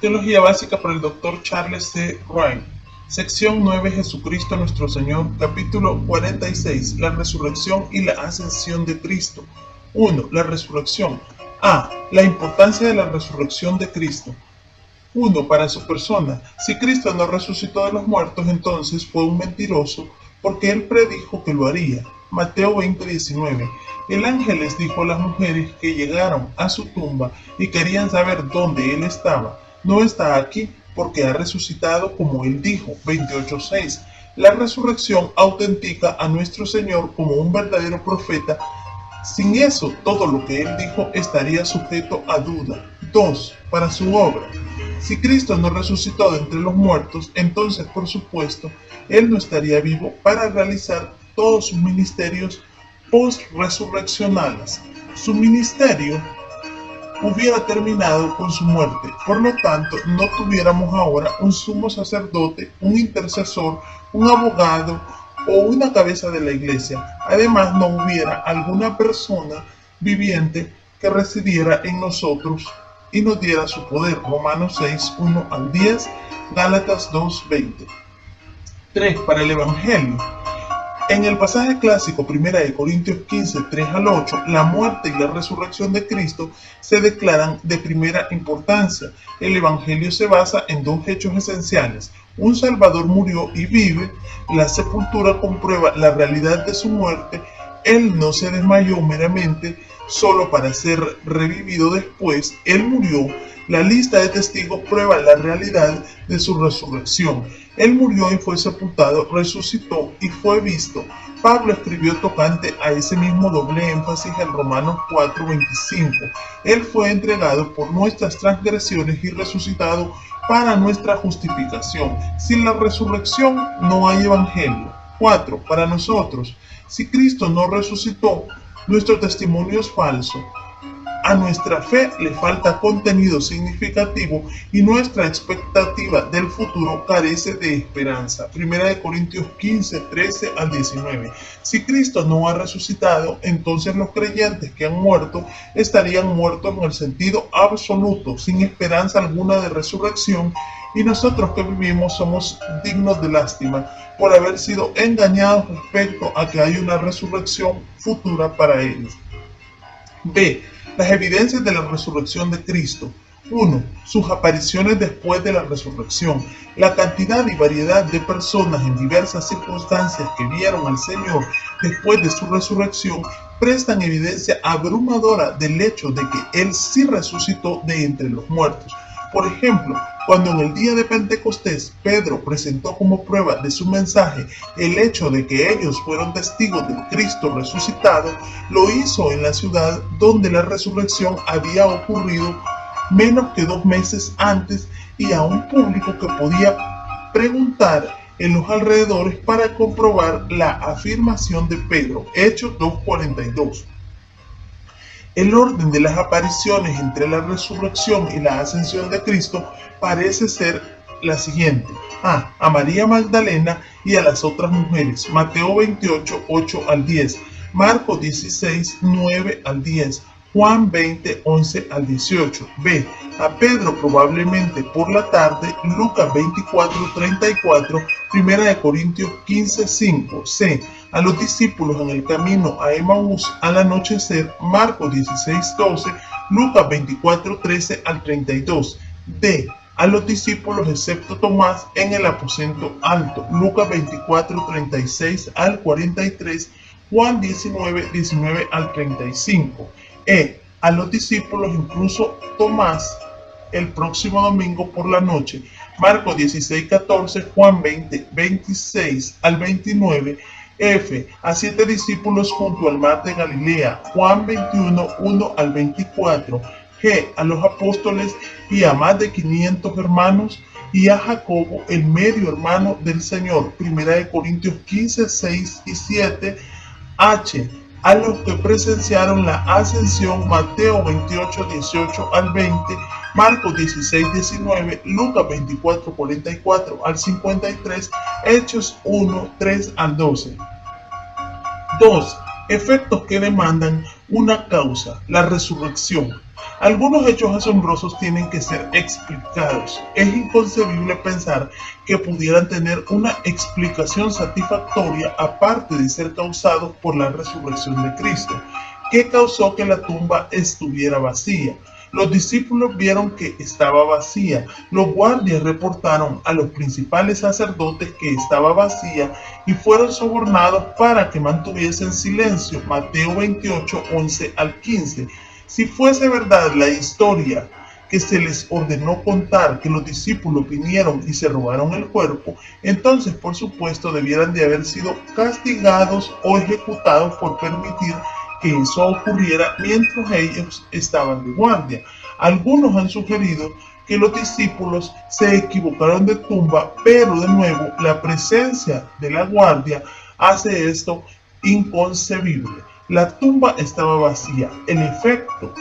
Teología básica por el Dr. Charles C. Wright. Sección 9. Jesucristo nuestro Señor. Capítulo 46. La resurrección y la ascensión de Cristo. 1. La resurrección. A. La importancia de la resurrección de Cristo. 1. Para su persona. Si Cristo no resucitó de los muertos, entonces fue un mentiroso, porque él predijo que lo haría. Mateo 20:19. El ángel les dijo a las mujeres que llegaron a su tumba y querían saber dónde él estaba: no está aquí, porque ha resucitado como él dijo. 28:6. La resurrección autentica a nuestro Señor como un verdadero profeta. Sin eso, todo lo que él dijo estaría sujeto a duda. 2. Para su obra. Si Cristo no resucitó de entre los muertos, entonces, por supuesto, él no estaría vivo para realizar todos sus ministerios post-resurreccionales. Su ministerio hubiera terminado con su muerte. Por lo tanto, no tuviéramos ahora un sumo sacerdote, un intercesor, un abogado o una cabeza de la iglesia. Además, no hubiera alguna persona viviente que residiera en nosotros y nos diera su poder. Romanos 6:1-10, Gálatas 2:20. 3. Para el Evangelio. En el pasaje clásico 1 Corintios 15:3-8, la muerte y la resurrección de Cristo se declaran de primera importancia. El Evangelio se basa en dos hechos esenciales: un Salvador murió y vive, la sepultura comprueba la realidad de su muerte, él no se desmayó meramente solo para ser revivido después, él murió. La lista de testigos prueba la realidad de su resurrección. Él murió y fue sepultado, resucitó y fue visto. Pablo escribió tocante a ese mismo doble énfasis en Romanos 4:25. Él fue entregado por nuestras transgresiones y resucitado para nuestra justificación. Sin la resurrección no hay evangelio. 4. Para nosotros. Si Cristo no resucitó, nuestro testimonio es falso. A nuestra fe le falta contenido significativo y nuestra expectativa del futuro carece de esperanza. 1 Corintios 15:13-19. Si Cristo no ha resucitado, entonces los creyentes que han muerto estarían muertos en el sentido absoluto, sin esperanza alguna de resurrección, y nosotros que vivimos somos dignos de lástima por haber sido engañados respecto a que hay una resurrección futura para ellos. B. Las evidencias de la resurrección de Cristo. 1. Sus apariciones después de la resurrección. La cantidad y variedad de personas en diversas circunstancias que vieron al Señor después de su resurrección prestan evidencia abrumadora del hecho de que Él sí resucitó de entre los muertos. Por ejemplo, cuando en el día de Pentecostés Pedro presentó como prueba de su mensaje el hecho de que ellos fueron testigos del Cristo resucitado, lo hizo en la ciudad donde la resurrección había ocurrido menos que 2 meses antes, y a un público que podía preguntar en los alrededores para comprobar la afirmación de Pedro. Hechos 2:42. El orden de las apariciones entre la resurrección y la ascensión de Cristo parece ser la siguiente. A María Magdalena y a las otras mujeres. Mateo 28:8-10. Marcos 16:9-10. Juan 20:11-18. B. A Pedro probablemente por la tarde. Lucas 24:34. 1 Corintios 15:5. C. A los discípulos en el camino a Emaús al anochecer. Marcos 16:12. Lucas 24:13-32. D. A los discípulos excepto Tomás en el aposento alto. Lucas 24:36-43. Juan 19:19-35. A los discípulos incluso Tomás el próximo domingo por la noche. Marcos 16:14, Juan 20:26-29. F. A 7 discípulos junto al mar de Galilea. Juan 21:1-24. G. A los apóstoles y a más de 500 hermanos, y a Jacobo, el medio hermano del Señor. 1 Corintios 15:6-7. H. A los que presenciaron la ascensión. Mateo 28:18-20, Marcos 16:19, Lucas 24:44-53, Hechos 1:3-12. 2. efectos que demandan una causa, la resurrección. Algunos hechos asombrosos tienen que ser explicados. Es inconcebible pensar que pudieran tener una explicación satisfactoria aparte de ser causados por la resurrección de Cristo. ¿Qué causó que la tumba estuviera vacía? Los discípulos vieron que estaba vacía. Los guardias reportaron a los principales sacerdotes que estaba vacía y fueron sobornados para que mantuviesen silencio. Mateo 28, 11 al 15. Si fuese verdad la historia que se les ordenó contar, que los discípulos vinieron y se robaron el cuerpo, entonces por supuesto debieran de haber sido castigados o ejecutados por permitir que eso ocurriera mientras ellos estaban de guardia. Algunos han sugerido que los discípulos se equivocaron de tumba, pero de nuevo la presencia de la guardia hace esto inconcebible. La tumba estaba vacía. El efecto,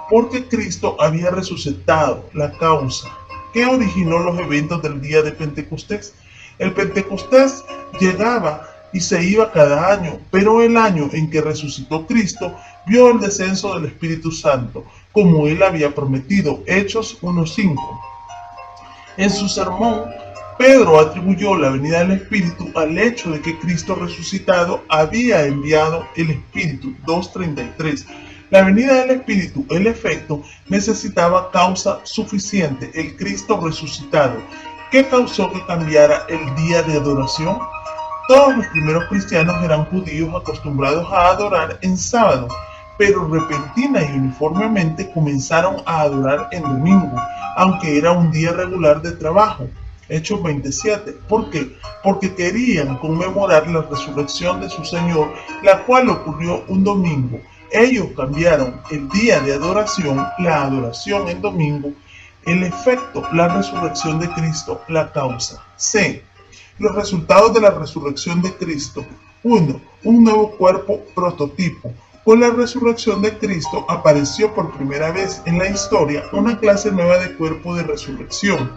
porque Cristo había resucitado. La causa, ¿qué originó los eventos del día de Pentecostés? El Pentecostés llegaba y se iba cada año, pero el año en que resucitó Cristo vio el descenso del Espíritu Santo, como él había prometido. Hechos 1:5. En su sermón, Pedro atribuyó la venida del Espíritu al hecho de que Cristo resucitado había enviado el Espíritu. 2:33. La venida del Espíritu, el efecto, necesitaba causa suficiente, el Cristo resucitado. ¿Qué causó que cambiara el día de adoración? Todos los primeros cristianos eran judíos acostumbrados a adorar en sábado, pero repentina y uniformemente comenzaron a adorar en domingo, aunque era un día regular de trabajo. Hechos 27. ¿Por qué? Porque querían conmemorar la resurrección de su Señor, la cual ocurrió un domingo. Ellos cambiaron el día de adoración, la adoración en domingo, el efecto, la resurrección de Cristo, la causa. C. Los resultados de la resurrección de Cristo. 1. Un nuevo cuerpo prototipo. Con la resurrección de Cristo apareció por primera vez en la historia una clase nueva de cuerpo de resurrección,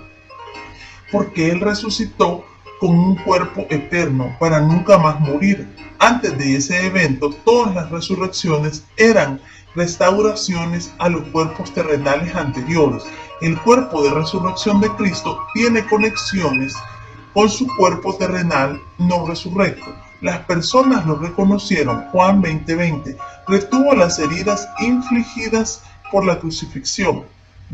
porque Él resucitó con un cuerpo eterno para nunca más morir. Antes de ese evento, todas las resurrecciones eran restauraciones a los cuerpos terrenales anteriores. El cuerpo de resurrección de Cristo tiene conexiones con su cuerpo terrenal no resurrecto. Las personas lo reconocieron. Juan 20:20. Retuvo las heridas infligidas por la crucifixión.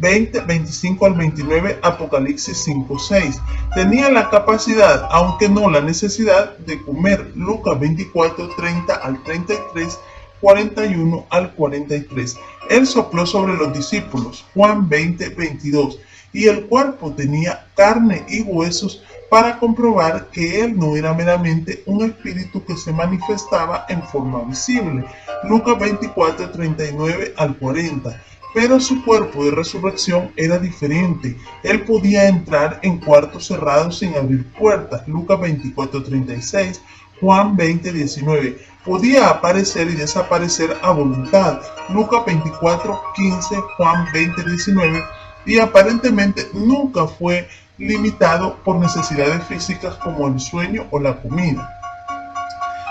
20:25 al 29, Apocalipsis 5:6. Tenía la capacidad, aunque no la necesidad, de comer. Lucas 24:30 al 33, 41 al 43. Él sopló sobre los discípulos. Juan 20:22. Y el cuerpo tenía carne y huesos para comprobar que él no era meramente un espíritu que se manifestaba en forma visible. Lucas 24:39 al 40. Pero su cuerpo de resurrección era diferente. Él podía entrar en cuartos cerrados sin abrir puertas. Lucas 24:36, Juan 20:19. Podía aparecer y desaparecer a voluntad. Lucas 24:15, Juan 20:19. Y aparentemente nunca fue limitado por necesidades físicas como el sueño o la comida.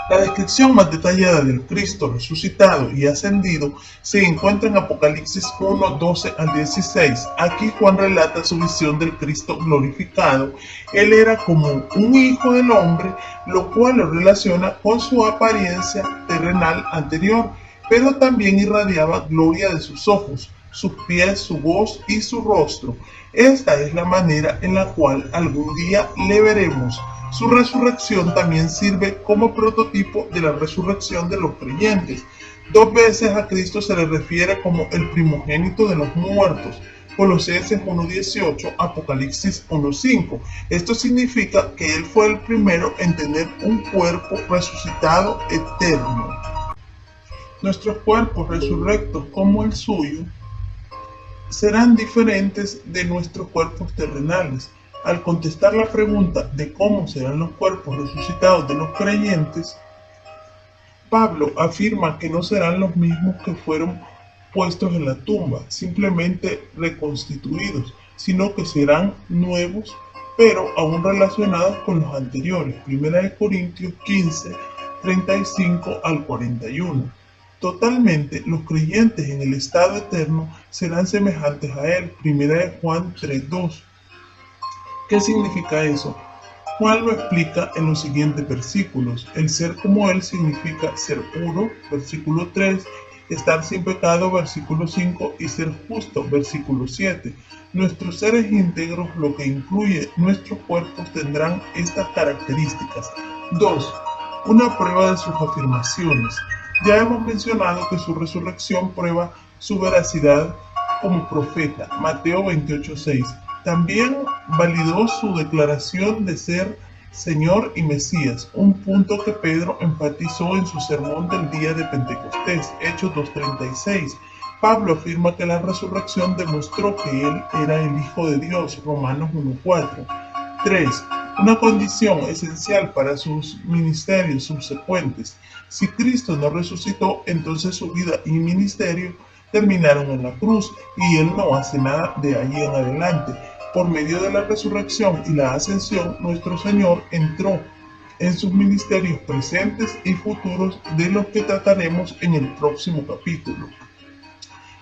La descripción más detallada del Cristo resucitado y ascendido se encuentra en Apocalipsis 1:12 al 16. Aquí Juan relata su visión del Cristo glorificado. Él era como un hijo del hombre, lo cual lo relaciona con su apariencia terrenal anterior, pero también irradiaba gloria de sus ojos, sus pies, su voz y su rostro. Esta es la manera en la cual algún día le veremos. Su resurrección también sirve como prototipo de la resurrección de los creyentes. 2 veces a Cristo se le refiere como el primogénito de los muertos. Colosenses 1:18, Apocalipsis 1:5. Esto significa que Él fue el primero en tener un cuerpo resucitado eterno. Nuestros cuerpos resurrectos como el suyo serán diferentes de nuestros cuerpos terrenales. Al contestar la pregunta de cómo serán los cuerpos resucitados de los creyentes, Pablo afirma que no serán los mismos que fueron puestos en la tumba, simplemente reconstituidos, sino que serán nuevos, pero aún relacionados con los anteriores. 1 Corintios 15, 35 al 41. Totalmente, los creyentes en el estado eterno serán semejantes a Él. Primera de Juan 3:2. ¿Qué significa eso? Juan lo explica en los siguientes versículos. El ser como Él significa ser puro, versículo 3, estar sin pecado, versículo 5, y ser justo, versículo 7. Nuestros seres íntegros, lo que incluye nuestros cuerpos, tendrán estas características. 2. Una prueba de sus afirmaciones. Ya hemos mencionado que su resurrección prueba su veracidad como profeta, Mateo 28:6. También validó su declaración de ser Señor y Mesías, un punto que Pedro enfatizó en su sermón del día de Pentecostés, Hechos 2:36. Pablo afirma que la resurrección demostró que él era el Hijo de Dios, Romanos 1:4. 3. Una condición esencial para sus ministerios subsecuentes. Si Cristo no resucitó, entonces su vida y ministerio terminaron en la cruz y Él no hace nada de ahí en adelante. Por medio de la resurrección y la ascensión, nuestro Señor entró en sus ministerios presentes y futuros, de los que trataremos en el próximo capítulo.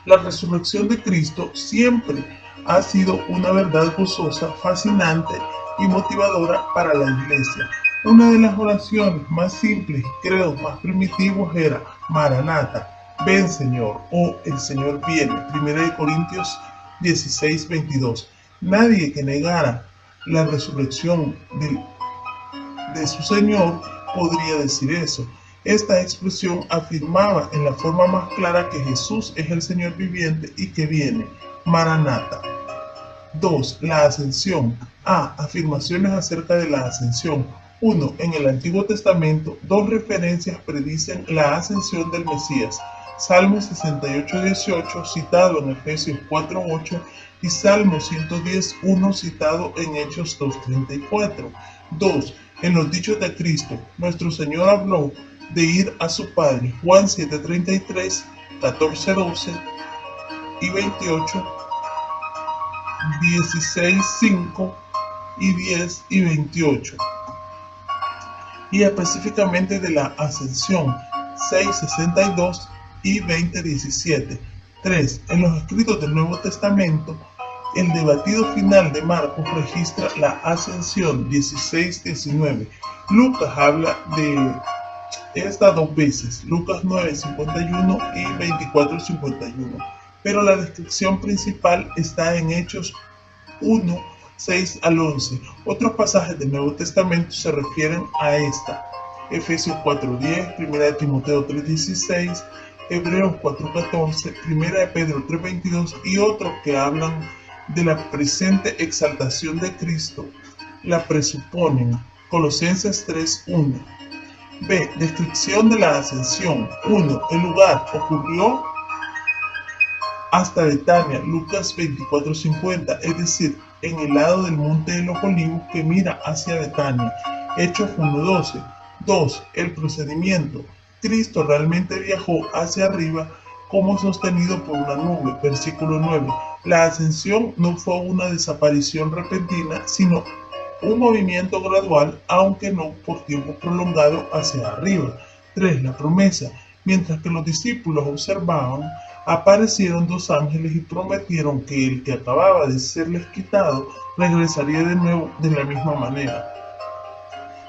La resurrección de Cristo siempre ha sido una verdad gozosa, fascinante y motivadora para la Iglesia. Una de las oraciones más simples y credos más primitivos era Maranata, ven Señor, o el Señor viene. 1 Corintios 16:22. Nadie que negara la resurrección de su Señor podría decir eso. Esta expresión afirmaba en la forma más clara que Jesús es el Señor viviente y que viene. Maranata. 2. La ascensión. Afirmaciones acerca de la ascensión. 1. En el Antiguo Testamento, dos referencias predicen la ascensión del Mesías. Salmo 68:18, citado en Efesios 4:8, y Salmo 110:1, citado en Hechos 2:34. 2. En los dichos de Cristo, nuestro Señor habló de ir a su Padre. Juan 7:33, 14:12 y 28, 16:5 y 10 y 28. Y específicamente de la ascensión, 6:62 y 20:17. 3. En los escritos del Nuevo Testamento, el debatido final de Marcos registra la ascensión, 16:19. Lucas habla de esta dos veces, Lucas 9:51 y 24:51. Pero la descripción principal está en Hechos 1:6 al 11. Otros pasajes del Nuevo Testamento se refieren a esta. Efesios 4:10, 1 Timoteo 3:16, Hebreos 4:14, 1 Pedro 3:22 y otros que hablan de la presente exaltación de Cristo. La presuponen. Colosenses 3:1. B. Descripción de la ascensión. 1. El lugar ocurrió hasta Betania, Lucas 24:50, es decir, en el lado del monte de los olivos que mira hacia Betania. Hechos 1:12. 2. El procedimiento. Cristo realmente viajó hacia arriba como sostenido por una nube. Versículo 9. La ascensión no fue una desaparición repentina, sino un movimiento gradual, aunque no por tiempo prolongado, hacia arriba. 3. La promesa. Mientras que los discípulos observaban, aparecieron dos ángeles y prometieron que el que acababa de serles quitado regresaría de nuevo de la misma manera.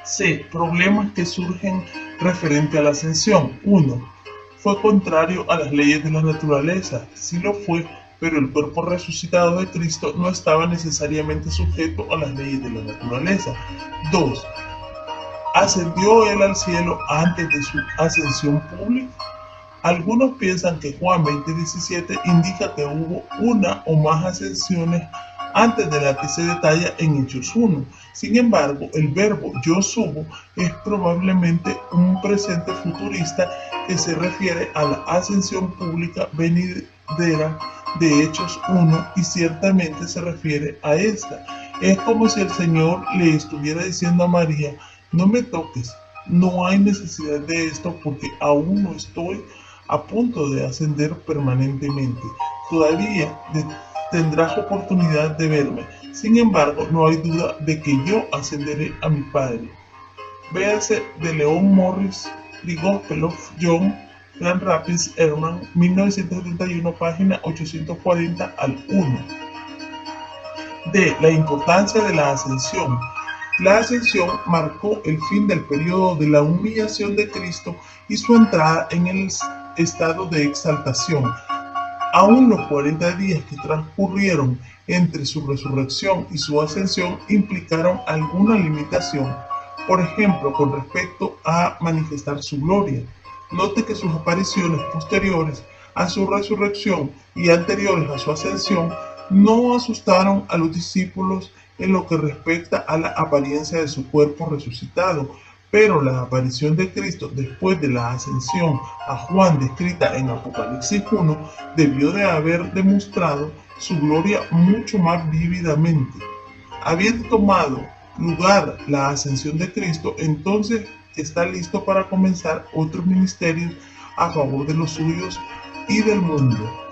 C. Problemas que surgen referente a la ascensión. 1. Fue contrario a las leyes de la naturaleza. Sí lo fue, pero el cuerpo resucitado de Cristo no estaba necesariamente sujeto a las leyes de la naturaleza. 2. ¿Ascendió él al cielo antes de su ascensión pública? Algunos piensan que Juan 20:17 indica que hubo una o más ascensiones antes de la que se detalla en Hechos 1. Sin embargo, el verbo yo subo es probablemente un presente futurista que se refiere a la ascensión pública venidera de Hechos 1 y ciertamente se refiere a esta. Es como si el Señor le estuviera diciendo a María: no me toques, no hay necesidad de esto porque aún no estoy a punto de ascender permanentemente. Todavía tendrás oportunidad de verme. Sin embargo, no hay duda de que yo ascenderé a mi Padre. Véase de Leon Morris The Gospel of John, Grand Rapids, Herman, 1971, página 840 al 1. D. La importancia de la ascensión. La ascensión marcó el fin del periodo de la humillación de Cristo y su entrada en el estado de exaltación. Aún los 40 días que transcurrieron entre su resurrección y su ascensión implicaron alguna limitación, por ejemplo, con respecto a manifestar su gloria. Note que sus apariciones posteriores a su resurrección y anteriores a su ascensión no asustaron a los discípulos en lo que respecta a la apariencia de su cuerpo resucitado, pero la aparición de Cristo después de la ascensión a Juan descrita en Apocalipsis 1 debió de haber demostrado su gloria mucho más vívidamente. Habiendo tomado lugar la ascensión de Cristo, entonces está listo para comenzar otros ministerios a favor de los suyos y del mundo.